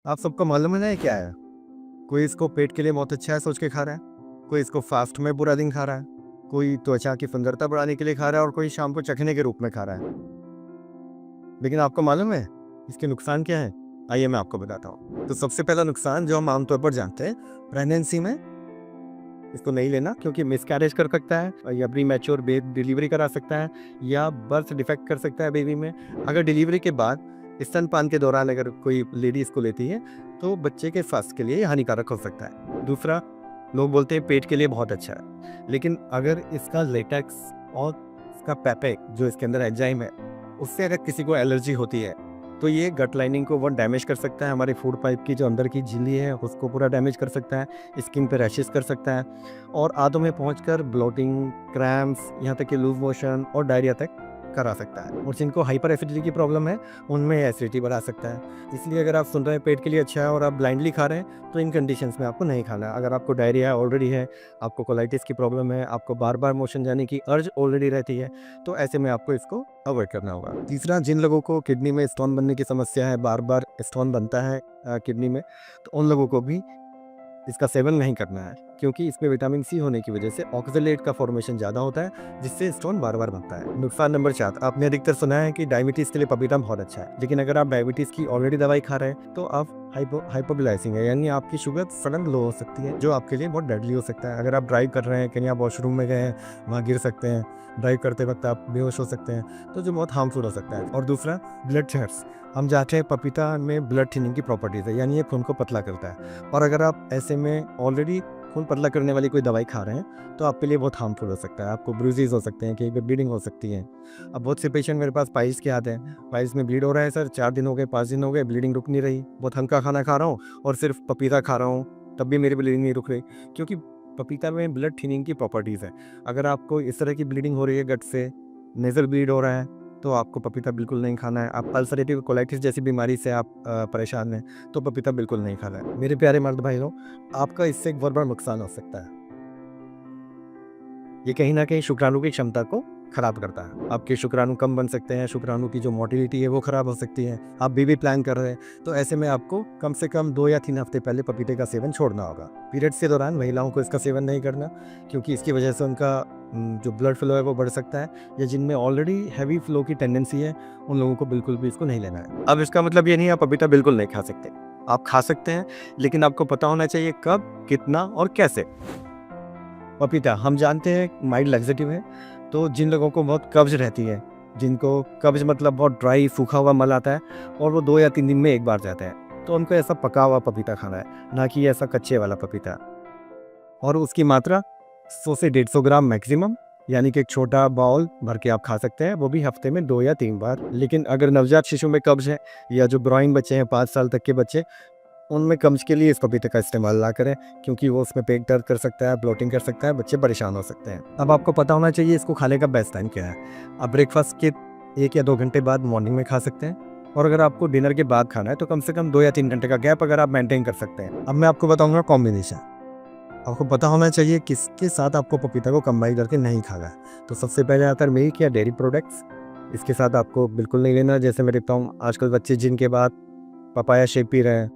आप सबको मालूम है ना ये क्या है? कोई इसको पेट के लिए बहुत अच्छा है सोच के खा रहा है, कोई इसको फास्ट में पूरा दिन खा रहा है, कोई त्वचा की सुंदरता बढ़ाने के लिए खा रहा है और कोई शाम को चखने के रूप में खा रहा है। लेकिन आपको मालूम है इसके नुकसान क्या है? आइए मैं आपको बताता हूँ। तो सबसे पहला नुकसान जो हम आमतौर पर जानते हैं, प्रेगनेंसी में इसको नहीं लेना क्योंकि मिसकैरेज कर सकता है या प्री मैच्योर डिलीवरी करा सकता है या बर्थ डिफेक्ट कर सकता है बेबी में। अगर डिलीवरी के बाद स्तनपान के दौरान अगर कोई लेडी इसको लेती है तो बच्चे के स्वास्थ्य के लिए हानिकारक हो सकता है। दूसरा, लोग बोलते हैं पेट के लिए बहुत अच्छा है, लेकिन अगर इसका लेटेक्स और इसका पेपेक जो इसके अंदर एंजाइम है उससे अगर किसी को एलर्जी होती है तो ये गट लाइनिंग को बहुत डैमेज कर सकता है। हमारे फूड पाइप की जो अंदर की झिल्ली है उसको पूरा डैमेज कर सकता है, स्किन पे रैशेस कर सकता है और आंतों में पहुंचकर ब्लोटिंग, क्रैम्प्स, यहाँ तक कि लूज मोशन और डायरिया तक करा सकता है। और जिनको हाइपर एसिडिटी की प्रॉब्लम है उनमें एसिडिटी बढ़ा सकता है। इसलिए अगर आप सुन रहे हैं पेट के लिए अच्छा है और आप ब्लाइंडली खा रहे हैं तो इन कंडीशंस में आपको नहीं खाना है। अगर आपको डायरिया ऑलरेडी है, आपको कोलाइटिस की प्रॉब्लम है, आपको बार बार मोशन जाने की अर्ज ऑलरेडी रहती है, तो ऐसे में आपको इसको अवॉइड करना होगा। तीसरा, जिन लोगों को किडनी में स्टोन बनने की समस्या है, बार बार स्टोन बनता है किडनी में, तो उन लोगों को भी इसका सेवन नहीं करना है क्योंकि इसमें विटामिन सी होने की वजह से ऑक्सलेट का फॉर्मेशन ज़्यादा होता है जिससे स्टोन बार बार बनता है। नुकसान नंबर 4, आपने अधिकतर सुना है कि डायबिटीज़ के लिए पपीता बहुत अच्छा है, लेकिन अगर आप डायबिटीज़ की ऑलरेडी दवाई खा रहे हैं तो आप हाइपोग्लाइसिंग है, यानी आपकी शुगर सडन लो हो सकती है जो आपके लिए बहुत डेडली हो सकता है। अगर आप ड्राइव कर रहे हैं, कहीं आप वॉशरूम में गए हैं, वहाँ गिर सकते हैं, ड्राइव करते वक्त आप बेहोश हो सकते हैं, तो जो बहुत हार्मफुल हो सकता है। और दूसरा, ब्लड थिनर्स, हम जानते हैं पपीता में ब्लड थिनिंग की प्रॉपर्टीज़ है, यानी ये खून को पतला करता है। और अगर आप ऐसे में ऑलरेडी खून पतला करने वाली कोई दवाई खा रहे हैं तो आपके लिए बहुत हार्मफुल हो सकता है। आपको ब्रूजेस हो सकते हैं, कहीं पे ब्लीडिंग हो सकती है। अब बहुत से पेशेंट मेरे पास पाइल्स के आते हैं, पाइल्स में ब्लीड हो रहा है सर, 4 दिन हो गए, 5 दिन हो गए, ब्लीडिंग रुक नहीं रही, बहुत हल्का खाना खा रहा हूँ और सिर्फ पपीता खा रहा हूँ तब भी मेरी ब्लीडिंग नहीं रुक रही, क्योंकि पपीता में ब्लड थिनिंग की प्रॉपर्टीज़ है। अगर आपको इस तरह की ब्लीडिंग हो रही है, गट से नेज़ल ब्लीड हो रहा है, तो आपको पपीता बिल्कुल नहीं खाना है। आप अल्सरेटिव कोलाइटिस जैसी बीमारी से आप परेशान हैं तो पपीता बिल्कुल नहीं खाना है। मेरे प्यारे मर्द भाइयों, आपका इससे एक बहुत बड़ा नुकसान हो सकता है। ये कहीं न कहीं शुक्राणु की क्षमता को खराब करता है। आपके शुक्राणु कम बन सकते हैं, शुक्राणु की जो मोटिलिटी है वो खराब हो सकती है। आप बेबी प्लान कर रहे हैं तो ऐसे में आपको कम से कम 2 या 3 हफ्ते पहले पपीते का सेवन छोड़ना होगा। पीरियड्स के दौरान महिलाओं को इसका सेवन नहीं करना क्योंकि इसकी वजह से उनका जो ब्लड फ्लो है वो बढ़ सकता है, या जिनमें ऑलरेडी हैवी फ्लो की टेंडेंसी है उन लोगों को बिल्कुल भी इसको नहीं लेना है। अब इसका मतलब ये नहीं है आप पपीता बिल्कुल नहीं खा सकते। आप खा सकते हैं, लेकिन आपको पता होना चाहिए कब, कितना और कैसे। पपीता हम जानते हैं माइल्ड लैक्सेटिव है, तो जिन लोगों को बहुत कब्ज रहती है, जिनको कब्ज मतलब बहुत ड्राई सूखा हुआ मल आता है और वो 2 या 3 दिन में एक बार जाता है, तो उनको ऐसा पका हुआ पपीता खाना है, ना कि ऐसा कच्चे वाला पपीता। और उसकी मात्रा 100 से 150 ग्राम मैक्सिमम, यानी कि एक छोटा बाउल भर के आप खा सकते हैं, वो भी हफ्ते में 2 या 3 बार। लेकिन अगर नवजात शिशु में कब्ज है या जो ग्रोइंग बच्चे हैं 5 साल तक के बच्चे, उनमें कब्ज के लिए इस पपीते का इस्तेमाल ना करें क्योंकि वो उसमें पेट दर्द कर सकता है, ब्लोटिंग कर सकता है, बच्चे परेशान हो सकते हैं। अब आपको पता होना चाहिए इसको खाने का बेस्ट टाइम क्या है। आप ब्रेकफास्ट के 1 या 2 घंटे बाद मॉर्निंग में खा सकते हैं, और अगर आपको डिनर के बाद खाना है तो कम से कम 2 या 3 घंटे का गैप अगर आप मेंटेन कर सकते हैं। अब मैं आपको बताऊंगा कॉम्बिनेशन। आपको पता होना चाहिए किसके साथ आपको पपीता को कंबाइन करके नहीं खाना है। तो सबसे पहले आता है मिल्क या डेयरी प्रोडक्ट्स, इसके साथ आपको बिल्कुल नहीं लेना। जैसे मैं देखता हूँ आजकल बच्चे जिनके बाद पपाया शेक पी रहे हैं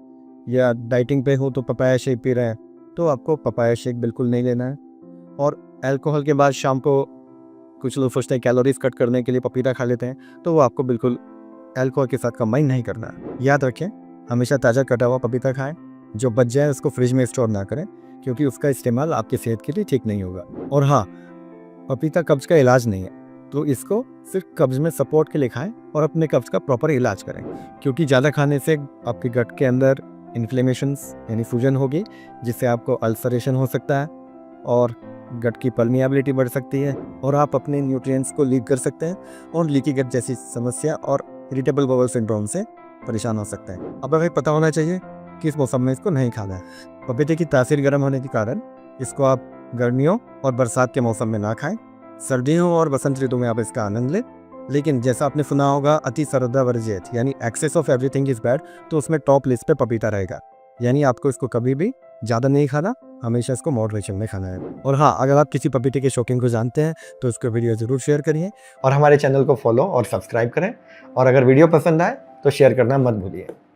या डाइटिंग पे हो तो पपाया शेक पी रहे हैं, तो आपको पपाया शेक बिल्कुल नहीं लेना है। और अल्कोहल के बाद शाम को कुछ लोग सोचते हैं कैलोरीज कट करने के लिए पपीता खा लेते हैं, तो वो आपको बिल्कुल अल्कोहल के साथ कंबाइन नहीं करना है। याद रखें, हमेशा ताज़ा कटा हुआ पपीता खाएं, जो बच जाए उसको फ्रिज में स्टोर ना करें क्योंकि उसका इस्तेमाल आपकी सेहत के लिए ठीक नहीं होगा। और हाँ, पपीता कब्ज का इलाज नहीं है, तो इसको सिर्फ कब्ज में सपोर्ट के लिए खाएं और अपने कब्ज का प्रॉपर इलाज करें, क्योंकि ज़्यादा खाने से आपके गट के अंदर इन्फ्लेमेशंस यानी सूजन होगी, जिससे आपको अल्सरेशन हो सकता है और गट की परमिएबिलिटी बढ़ सकती है और आप अपने न्यूट्रिएंट्स को लीक कर सकते हैं और लीकी गट जैसी समस्या और इरिटेबल बाउल सिंड्रोम से परेशान हो सकते हैं। अब हमें पता होना चाहिए कि इस मौसम में इसको नहीं खाना है। पपीते की तासीर गर्म होने के कारण इसको आप गर्मियों और बरसात के मौसम में ना खाएं। सर्दियों और बसंत ऋतु में आप इसका आनंद लें, लेकिन जैसा आपने सुना होगा अति सर्वदा वर्जित, यानी excess of everything is bad, तो उसमें टॉप लिस्ट पे पपीता रहेगा। यानी आपको इसको कभी भी ज़्यादा नहीं खाना, हमेशा इसको मॉडरेशन में खाना है। और हाँ, अगर आप किसी पपीते के शौकीन को जानते हैं तो उसको वीडियो ज़रूर शेयर करिए और हमारे चैनल को फॉलो और सब्सक्राइब करें, और अगर वीडियो पसंद आए तो शेयर करना मत भूलिए।